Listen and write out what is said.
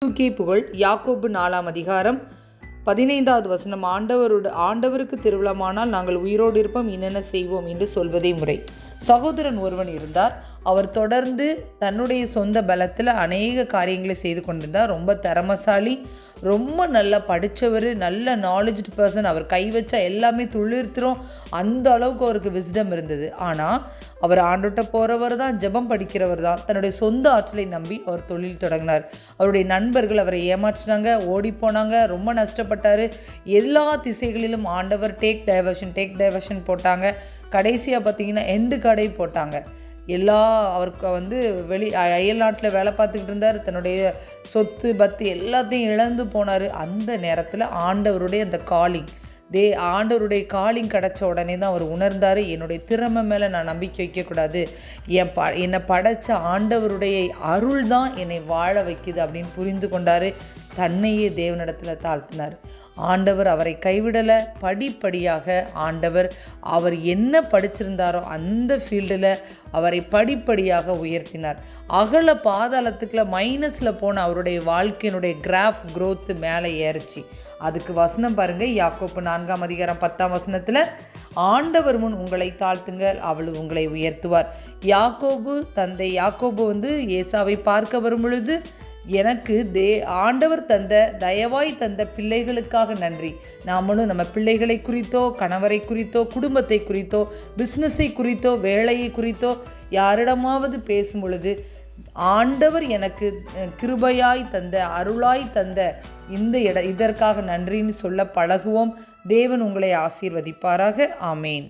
கிறிஸ்துக்கே புகழ். யாக்கோபு 4ஆம் அதிகாரம் 15வது வசனம். ஆண்டவருக்கு திருவிழமானால் நாங்கள் உயிரோடு இருப்போம், என்னென்ன செய்வோம் என்று சொல்வதே முறை. சகோதரன் ஒருவன் இருந்தார். அவர் தொடர்ந்து தன்னுடைய சொந்த பலத்தில் அநேக காரியங்களை செய்து கொண்டிருந்தார். ரொம்ப திறமசாலி, ரொம்ப நல்லா படித்தவர், நல்ல நாலேஜ்டு பர்சன். அவர் கை வச்சா எல்லாமே துளிர்த்துரும், அந்த அளவுக்கு அவருக்கு விஸ்டம் இருந்தது. ஆனால் அவர் ஆண்டுகிட்ட போகிறவர் தான், ஜெபம் படிக்கிறவர் தான். தன்னுடைய சொந்த ஆற்றலை நம்பி அவர் தொழில் தொடங்கினார். அவருடைய நண்பர்கள் அவரை ஏமாற்றினாங்க, ஓடி போனாங்க, ரொம்ப நஷ்டப்பட்டார். எல்லா திசைகளிலும் ஆண்டவர் டேக் டைவர்ஷன் போட்டாங்க. கடைசியாக பார்த்தீங்கன்னா எண்டு கடை போட்டாங்க. அவருக்கு அயல் நாட்டில் வேலை பார்த்துக்கிட்டு இருந்தார். தன்னுடைய சொத்து பத்து எல்லாத்தையும் இழந்து போனார். அந்த நேரத்தில் ஆண்டவருடைய அந்த ஆண்டவருடைய காலிங் கிடச்ச உடனே தான் அவர் உணர்ந்தார், என்னுடைய திறமை மேலே நான் நம்பிக்கை வைக்கக்கூடாது, என்னை படைச்ச ஆண்டவருடைய அருள் தான் என்னை வாழ வைக்குது அப்படின்னு புரிந்து கொண்டார். தன்னையே தேவனிடத்தில் தாழ்த்தினார். ஆண்டவர் அவரை கைவிடலை. படிப்படியாக ஆண்டவர் அவர் என்ன படிச்சிருந்தாரோ அந்த ஃபீல்டில் அவரை படிப்படியாக உயர்த்தினார். அகல பாதாளத்துக்குள்ள மைனஸில் போன அவருடைய வாழ்க்கையினுடைய growth மேலே ஏறிச்சு. அதுக்கு வசனம் பாருங்கள், யாக்கோபு 4ஆம் அதிகாரம் 10ஆம் வசனத்தில், ஆண்டவர் முன் உங்களை தாழ்த்துங்கள், அவள் உங்களை உயர்த்துவார். யாக்கோபு ஏசாவை பார்க்க வரும் பொழுது, எனக்கு ஆண்டவர் தயவாய் தந்த பிள்ளைகளுக்காக நன்றி. நாமளும் நம்ம பிள்ளைகளை குறித்தோ, கணவரை குறித்தோ, குடும்பத்தை குறித்தோ, பிஸ்னஸை குறித்தோ, வேலையை குறித்தோ யாரிடமாவது பேசும் பொழுது, ஆண்டவர் எனக்கு கிருபையாய் தந்த, அருளாய் தந்த இதற்காக நன்றின்னு சொல்ல பழகுவோம். தேவன் உங்களை ஆசீர்வதிப்பாராக. ஆமேன்.